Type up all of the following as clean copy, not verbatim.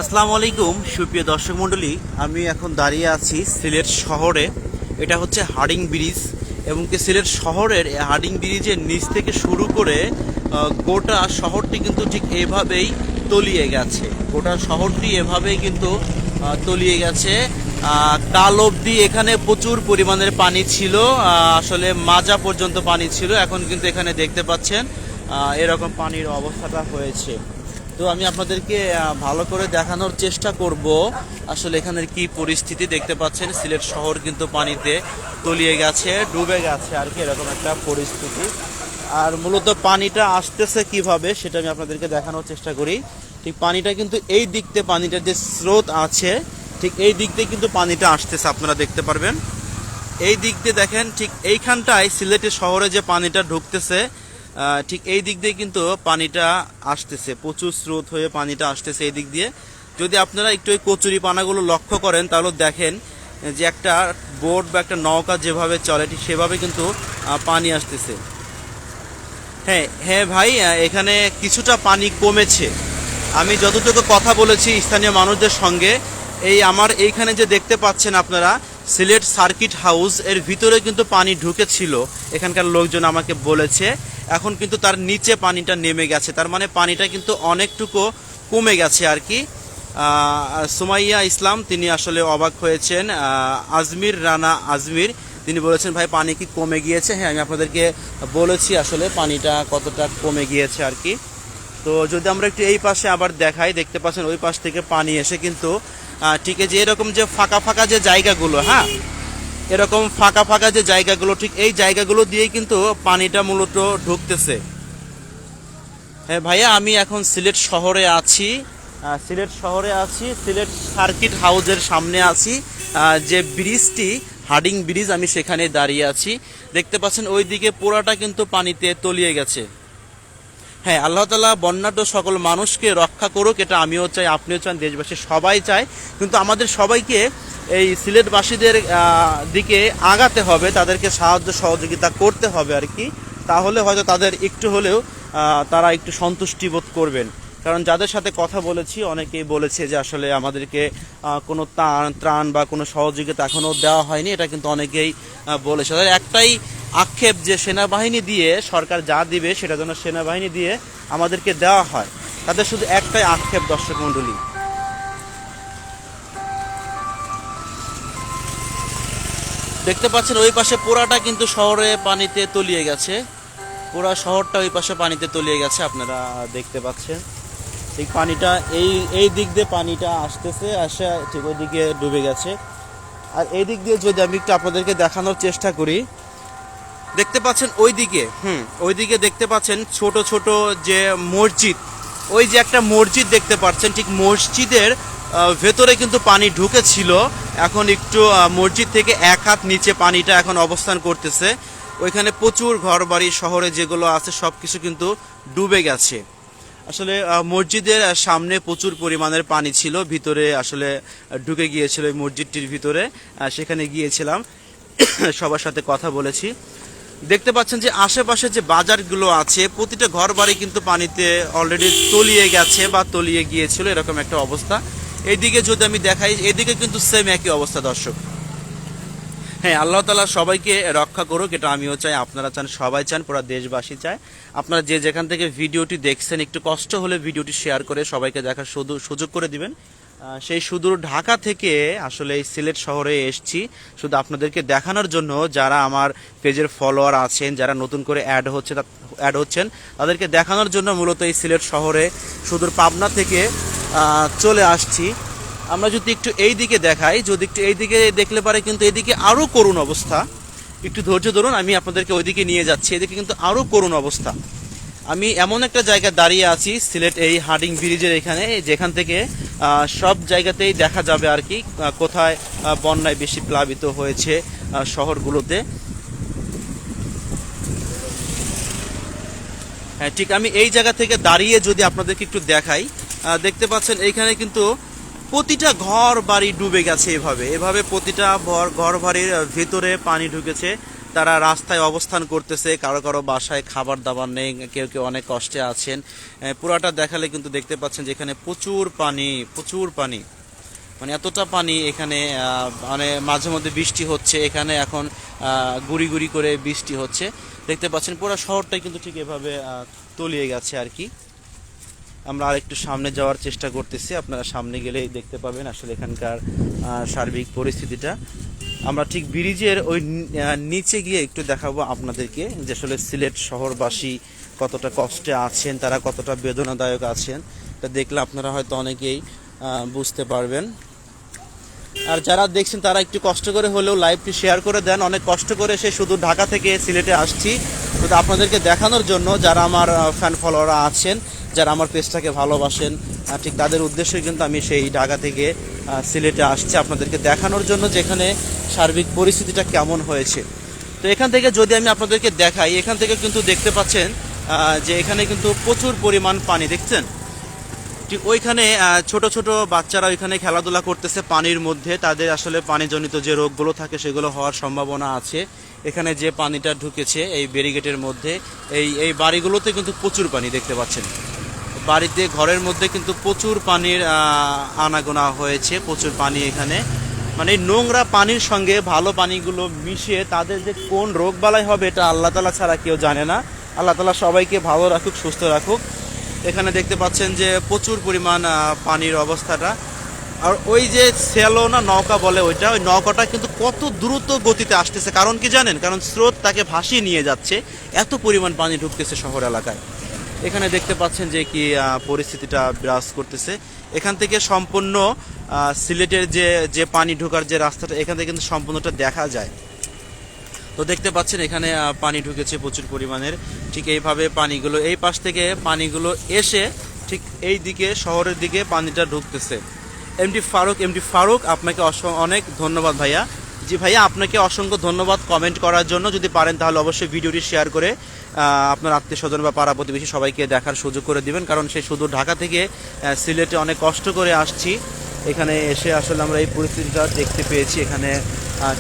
আসসালামু আলাইকুম সুপ্রিয় দর্শক মণ্ডলী, আমি এখন দাঁড়িয়ে আছি সিলেট শহরে। এটা হচ্ছে হার্ডিং ব্রিজ এবং কি সিলেট শহরের হার্ডিং ব্রিজের নিচ থেকে শুরু করে গোটা শহরটি কিন্তু ঠিক এভাবেই তলিয়ে গেছে। গোটা শহরটি এভাবেই কিন্তু তলিয়ে গেছে। কাল অবধি এখানে প্রচুর পরিমাণের পানি ছিল, আসলে মাজা পর্যন্ত পানি ছিল। এখন কিন্তু এখানে দেখতে পাচ্ছেন এরকম পানির অবস্থাটা হয়েছে। তো আমি আপনাদেরকে ভালো করে দেখানোর চেষ্টা করব আসলে এখানের কি পরিস্থিতি। দেখতে পাচ্ছেন সিলেট শহর কিন্তু পানিতে তলিয়ে গেছে, ডুবে গেছে আর কি, এরকম একটা পরিস্থিতি। আর মূলত পানিটা আসতেছে কিভাবে সেটা আমি আপনাদেরকে দেখানোর চেষ্টা করি। ঠিক পানিটা কিন্তু এই দিক দিয়ে, পানিটার যে স্রোত আছে ঠিক এই দিক দিয়ে কিন্তু পানিটা আসতেছে, আপনারা দেখতে পারবেন। এই দিক দিয়ে দেখেন, ঠিক এইখানটায় সিলেটের শহরে যে পানিটা ঢুকতেছে ঠিক এই দিক দিয়ে কিন্তু পানিটা আসতেছে, প্রচুর স্রোত হয়ে পানিটা আসতেছে এই দিক দিয়ে। যদি আপনারা একটু ওই কচুরি পানাগুলো লক্ষ্য করেন তাহলে দেখেন যে একটা বোট বা একটা নৌকা যেভাবে চলে ঠিক সেভাবে কিন্তু পানি আসতেছে। হ্যাঁ হ্যাঁ ভাই, এখানে কিছুটা পানি কমেছে। আমি যতটুকু কথা বলেছি স্থানীয় মানুষদের সঙ্গে, এই আমার এইখানে যে দেখতে পাচ্ছেন আপনারা সিলেট সার্কিট হাউস এর ভিতরে কিন্তু পানি ঢুকেছিল, এখানকার লোকজন আমাকে বলেছে। এখন কিন্তু তার নিচে পানিটা নেমে গেছে, তার মানে পানিটা কিন্তু অনেকটুকু কমে গেছে আর কি। সুমাইয়া ইসলাম তিনি আসলে অবাক হয়েছেন। আজমির রানা আজমির তিনি বলেছেন, ভাই পানি কি কমে গিয়েছে? হ্যাঁ, আমি আপনাদেরকে বলেছি আসলে পানিটা কতটা কমে গিয়েছে আর কি। তো যদি আমরা একটু এই পাশে আবার দেখাই, দেখতে পাচ্ছেন ওই পাশ থেকে পানি এসে কিন্তু ঠিক আছে এরকম যে ফাঁকা ফাঁকা যে জায়গাগুলো, হ্যাঁ এরকম ফাঁকা ফাঁকা যে জায়গাগুলো ঠিক এই জায়গাগুলো দিয়েই কিন্তু পানিটা মূলত ঢুকতেছে। হ্যাঁ ভাইয়া, আমি এখন সিলেট শহরে আছি। সিলেট সার্কিট হাউসের সামনে আছি। যে ব্রিজটি হার্ডিং ব্রিজ, আমি সেখানে দাঁড়িয়ে আছি। দেখতে পাচ্ছেন ওই দিকে পুরাটা কিন্তু পানিতে তলিয়ে গেছে। হ্যাঁ, আল্লাহ তাআলা বন্যাঢ্য সকল মানুষকে রক্ষা করুক, এটা আমিও চাই, আপনিও চান, দেশবাসী সবাই চায়। কিন্তু আমাদের সবাইকে এই সিলেটবাসীদের দিকে আগাতে হবে, তাদেরকে সাহায্য সহযোগিতা করতে হবে আর কি। তাহলে হয়তো তাদের একটু হলেও তারা একটু সন্তুষ্টি বোধ করবেন। কারণ যাদের সাথে কথা বলেছি অনেকেই বলেছে যে আসলে আমাদেরকে কোনো ত্রাণ বা কোনো সহযোগিতা এখনও দেওয়া হয়নি, এটা কিন্তু অনেকেই বলেছে। তাদের একটাই আক্ষেপ যে সেনাবাহিনী দিয়ে সরকার যা দিবে সেটা যেন সেনাবাহিনী দিয়ে আমাদেরকে দেওয়া হয়, তাদের শুধু একটাই আক্ষেপ। দর্শক মণ্ডলী, দেখতে পাচ্ছেন ওই পাশে পুরাটা কিন্তু শহরে পানিতে তলিয়ে গেছে, পুরা শহরটা ওই পাশে পানিতে তলিয়ে গেছে, আপনারা দেখতে পাচ্ছেন। ঠিক পানিটা এই এই দিক দিয়ে পানিটা আসতেছে, আসে ঠিক ওই দিকে ডুবে গেছে। আর এই দিক দিয়ে যদি আমি একটু আপনাদেরকে দেখানোর চেষ্টা করি, দেখতে পাচ্ছেন ওইদিকে দেখতে পাচ্ছেন ছোট ছোট যে মসজিদ, ওই যে একটা মসজিদ দেখতে পাচ্ছেন, ঠিক মসজিদের ভেতরে কিন্তু পানি ঢুকেছিল। এখন একটু মসজিদ থেকে এক হাত নিচে পানিটা এখন অবস্থান করতেছে। ওইখানে প্রচুর ঘরবাড়ি শহরে যেগুলো আছে সব কিছু কিন্তু ডুবে গেছে। আসলে মসজিদের সামনে প্রচুর পরিমাণের পানি ছিল, ভিতরে আসলে ঢুকে গিয়েছিল এই মসজিদটির ভিতরে। সেখানে গিয়েছিলাম, সবার সাথে কথা বলেছি। দেখতে পাচ্ছেন যে আশেপাশে যে বাজারগুলো আছে প্রতিটা ঘর বাড়ি কিন্তু পানিতে অলরেডি তলিয়ে গেছে বা তলিয়ে গিয়েছিল, এরকম একটা অবস্থা। এইদিকে যদি আমি দেখাই, এদিকে কিন্তু সেম একই অবস্থা দর্শক। হ্যাঁ, আল্লাহ তাআলা সবাইকে রক্ষা করুক, এটা আমিও চাই, আপনারা চান, সবাই চান, পুরো দেশবাসী চায়। আপনারা যে যেখান থেকে ভিডিওটি দেখছেন একটু কষ্ট হলে ভিডিওটি শেয়ার করে সবাইকে দেখার সুযোগ করে দিবেন। সেই সুদূর ঢাকা থেকে আসলে এই সিলেট শহরে এসেছি শুধু আপনাদেরকে দেখানোর জন্য। যারা আমার পেজের ফলোয়ার আছেন, যারা নতুন করে অ্যাড হচ্ছেন তাদেরকে দেখানোর জন্য মূলত এই সিলেট শহরে সুদূর পাবনা থেকে চলে আসছি। আমরা যদি একটু এই দিকে দেখাই, যদি একটু এই দিকে দেখলে পারে কিন্তু এইদিকে আরও করুণ অবস্থা। একটু ধৈর্য ধরুন, আমি আপনাদেরকে ওইদিকে নিয়ে যাচ্ছি। এদিকে কিন্তু আরও করুণ অবস্থা। আমি এমন একটা জায়গায় দাঁড়িয়ে আছি সিলেট এই হার্ডিং ব্রিজের এখানে, যেখান থেকে সব জায়গাতেই দেখা যাবে আর কি কোথায় বন্যায় বেশি প্লাবিত হয়েছে শহরগুলোতে। হ্যাঁ, ঠিক আমি এই জায়গা থেকে দাঁড়িয়ে যদি আপনাদেরকে একটু দেখাই, দেখতে পাচ্ছেন এইখানে কিন্তু প্রতিটা ঘর বাড়ি ডুবে গেছে। এভাবে প্রতিটা ঘর বাড়ির ভেতরে পানি ঢুকেছে। তারা রাস্তায় অবস্থান করতেছে, কারো কারো বাসায় খাবার দাবার নেই, কেউ কেউ অনেক কষ্টে আছেন। পুরাটা দেখালে কিন্তু দেখতে পাচ্ছেন যে এখানে প্রচুর পানি, প্রচুর পানি, মানে এতটা পানি এখানে। মানে মাঝে মধ্যে বৃষ্টি হচ্ছে এখানে, এখন গুড়ি গুড়ি করে বৃষ্টি হচ্ছে। দেখতে পাচ্ছেন পুরো শহরটাই কিন্তু ঠিক এভাবে তলিয়ে গেছে আর কি। আমরা আরেকটু সামনে যাওয়ার চেষ্টা করতেছি, আপনারা সামনে গেলেই দেখতে পাবেন আসলে এখানকার সার্বিক পরিস্থিতিটা। আমরা ঠিক ব্রিজের ওই নিচে গিয়ে একটু দেখাবো আপনাদেরকে যে আসলে সিলেট শহরবাসী কতটা কষ্টে আছেন, তারা কতটা বেদনাদায়ক আছেন। এটা দেখলে আপনারা হয়তো অনেকেই বুঝতে পারবেন। আর যারা দেখছেন তারা একটু কষ্ট করে হলেও লাইভটি শেয়ার করে দেন। অনেক কষ্ট করে সে শুধু ঢাকা থেকে সিলেটে আসছি শুধু আপনাদেরকে দেখানোর জন্য, যারা আমার ফ্যান ফলোয়াররা আছেন, যারা আমার পেজটাকে ভালোবাসেন, ঠিক তাদের উদ্দেশ্যে কিন্তু আমি সেই ঢাকা থেকে সিলেটে আসছি আপনাদেরকে দেখানোর জন্য যে এখানে সার্বিক পরিস্থিতিটা কেমন হয়েছে। তো এখান থেকে যদি আমি আপনাদেরকে দেখাই, এখান থেকে কিন্তু দেখতে পাচ্ছেন যে এখানে কিন্তু প্রচুর পরিমাণ পানি দেখছেন। ঠিক ওইখানে ছোট ছোট বাচ্চারা ওইখানে খেলাধুলা করতেছে পানির মধ্যে, তাদের আসলে পানিজনিত যে রোগগুলো থাকে সেগুলো হওয়ার সম্ভাবনা আছে। এখানে যে পানিটা ঢুকেছে এই ব্যারিকেডের মধ্যে, এই বাড়িগুলোতে কিন্তু প্রচুর পানি দেখতে পাচ্ছেন। বাড়িতে ঘরের মধ্যে কিন্তু প্রচুর পানির আনাগোনা হয়েছে, প্রচুর পানি এখানে। মানে এই নোংরা পানির সঙ্গে ভালো পানিগুলো মিশিয়ে তাদের যে কোন রোগ বালাই হবে এটা আল্লাহ তাআলা ছাড়া কেউ জানে না। আল্লাহ তাআলা সবাইকে ভালো রাখুক, সুস্থ রাখুক। এখানে দেখতে পাচ্ছেন যে প্রচুর পরিমাণ পানির অবস্থাটা। আর ওই যে সেলো না নৌকা বলে ওইটা, ওই নৌকাটা কিন্তু কত দ্রুত গতিতে আসতেছে, কারণ কি জানেন? কারণ স্রোত তাকে ভাসিয়ে নিয়ে যাচ্ছে, এত পরিমাণ পানি ঢুকতেছে শহর এলাকায়। এখানে দেখতে পাচ্ছেন যে কি পরিস্থিতিটা বিরাজ করতেছে। এখান থেকে সম্পূর্ণ সিলেটের যে পানি ঢোকার যে রাস্তাটা, এখান থেকে কিন্তু সম্পূর্ণটা দেখা যায়। তো দেখতে পাচ্ছেন এখানে পানি ঢুকেছে প্রচুর পরিমাণের। ঠিক এইভাবে পানিগুলো এই পাশ থেকে পানিগুলো এসে ঠিক এই দিকে শহরের দিকে পানিটা ঢুকতেছে। এমডি ফারুক আপনাকে অনেক ধন্যবাদ ভাইয়া। জি ভাইয়া, আপনাকে অসংখ্য ধন্যবাদ কমেন্ট করার জন্য। যদি পারেন তাহলে অবশ্যই ভিডিওটি শেয়ার করে আপনার আত্মীয় স্বজন বা পাড়া প্রতিবেশী সবাইকে দেখার সুযোগ করে দিবেন, কারণ সে শুধু ঢাকা থেকে সিলেটে অনেক কষ্ট করে আসছি। এখানে এসে আসলে আমরা এই পরিস্থিতিটা দেখতে পেয়েছি, এখানে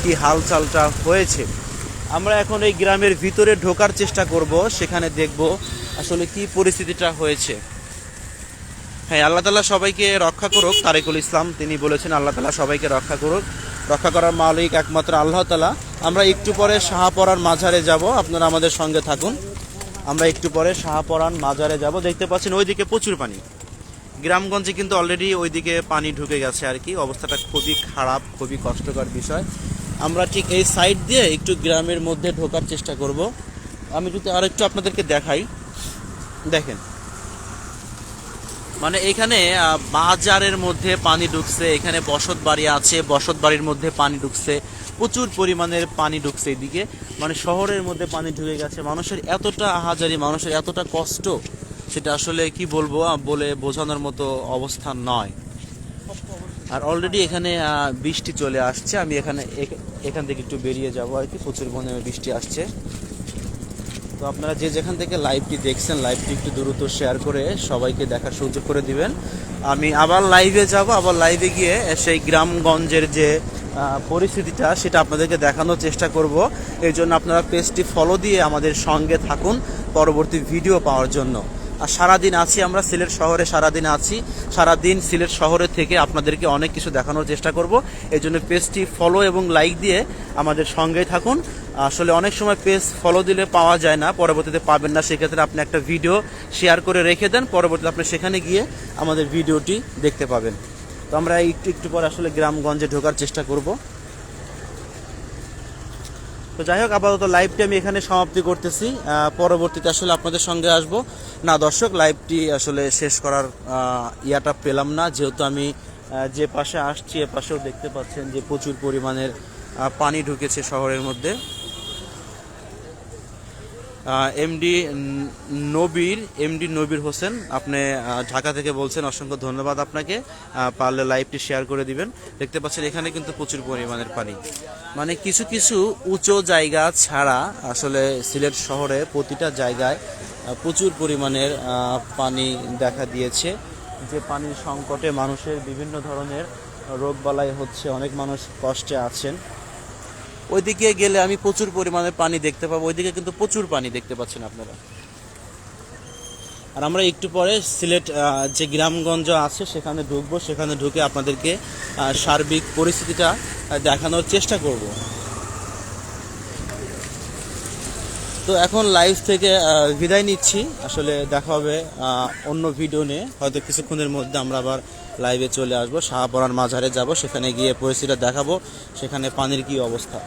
কি হালচালটা হয়েছে। আমরা এখন এই গ্রামের ভিতরে ঢোকার চেষ্টা করব, সেখানে দেখব আসলে কি পরিস্থিতিটা হয়েছে। হ্যাঁ, আল্লাহ তাআলা সবাইকে রক্ষা করুক। তারেকুল ইসলাম তিনি বলেছেন আল্লাহ তাআলা সবাইকে রক্ষা করুক, রক্ষা করার মালিক একমাত্র আল্লাহ তাআলা। আমরা একটু পরে শাহপরান মাজারে যাব, আপনারা আমাদের সঙ্গে থাকুন। আমরা একটু পরে শাহপরান মাজারে যাব। দেখতে পাচ্ছেন ওইদিকে প্রচুর পানি, গ্রামগঞ্জে কিন্তু অলরেডি ওইদিকে পানি ঢুকে গেছে আর কি। অবস্থাটা খুবই খারাপ, খুবই কষ্টকর বিষয়। আমরা ঠিক এই সাইড দিয়ে একটু গ্রামের মধ্যে ঢোকার চেষ্টা করব। আমি যদি আর একটু আপনাদেরকে দেখাই, দেখেন মানে এখানে বাজারের মধ্যে পানি ঢুকছে, এখানে বসত বাড়ি আছে, বসত বাড়ির মধ্যে পানি ঢুকছে, প্রচুর পরিমাণের পানি ঢুকছে এদিকে। মানে শহরের মধ্যে পানি ঢুকে গেছে। মানুষের এতটা আহাজারি, মানুষের এতটা কষ্ট, সেটা আসলে কি বলবো, বলে বোঝানোর মতো অবস্থা নয়। আর অলরেডি এখানে বৃষ্টি চলে আসছে। আমি এখান থেকে একটু বেরিয়ে যাব আর কি, প্রচুর পরিমাণে বৃষ্টি আসছে। তো আপনারা যে যেখান থেকে লাইভটি দেখছেন, লাইভটি একটু দ্রুত শেয়ার করে সবাইকে দেখার সুযোগ করে দিবেন। আমি আবার লাইভে যাব, আবার লাইভে গিয়ে সেই গ্রামগঞ্জের যে পরিস্থিতিটা সেটা আপনাদেরকে দেখানোর চেষ্টা করব। এই জন্য আপনারা পেজটি ফলো দিয়ে আমাদের সঙ্গে থাকুন পরবর্তী ভিডিও পাওয়ার জন্য। আর সারাদিন আছি আমরা সিলেট শহরে, সারাদিন আছি, সারাদিন সিলেট শহরে থেকে আপনাদেরকে অনেক কিছু দেখানোর চেষ্টা করব। এই জন্য পেজটি ফলো এবং লাইক দিয়ে আমাদের সঙ্গেই থাকুন। আসলে অনেক সময় পেজ ফলো দিলে পাওয়া যায় না, পরবর্তীতে পাবেন না, সেক্ষেত্রে আপনি একটা ভিডিও শেয়ার করে রেখে দেন, পরবর্তীতে আপনি সেখানে গিয়ে আমাদের ভিডিওটি দেখতে পাবেন। তো আমরা একটু পর আসলে গ্রামগঞ্জে ঢোকার চেষ্টা করব। তো যাই হোক, আপাতত লাইভটি আমি এখানে সমাপ্তি করতেছি। পরবর্তীতে আসলে আপনাদের সঙ্গে আসব না দর্শক, লাইভটি আসলে শেষ করার ইয়াটা পেলাম না, যেহেতু আমি যে পাশে আসছি এ পাশেও দেখতে পাচ্ছেন যে প্রচুর পরিমাণের পানি ঢুকেছে শহরের মধ্যে। এমডি নবীর হোসেন, আপনি ঢাকা থেকে বলছেন, অসংখ্য ধন্যবাদ আপনাকে। পারলে লাইভটি শেয়ার করে দিবেন। দেখতে পাচ্ছেন এখানে কিন্তু প্রচুর পরিমাণের পানি, মানে কিছু কিছু উঁচু জায়গা ছাড়া আসলে সিলেট শহরে প্রতিটা জায়গায় প্রচুর পরিমাণের পানি দেখা দিয়েছে। যে পানির সংকটে মানুষের বিভিন্ন ধরনের রোগবালাই হচ্ছে, অনেক মানুষ কষ্টে আছেন। ওইদিকে গেলে আমি প্রচুর পরিমাণে পানি দেখতে পাবো, ওইদিকে কিন্তু প্রচুর পানি দেখতে পাচ্ছেন আপনারা। আর আমরা একটু পরে সিলেট যে গ্রামগঞ্জ আছে সেখানে ঢুকবো, সেখানে ঢুকে আপনাদেরকে সার্বিক পরিস্থিতিটা দেখানোর চেষ্টা করব। তো এখন লাইভ থেকে বিদায় নিচ্ছি, আসলে দেখা হবে অন্য ভিডিও নিয়ে। হয়তো কিছুক্ষণের মধ্যে আমরা আবার লাইভে চলে আসবো, শাহপরান মাজারে যাব, সেখানে গিয়ে পরিস্থিতিটা দেখাবো সেখানে পানির কী অবস্থা।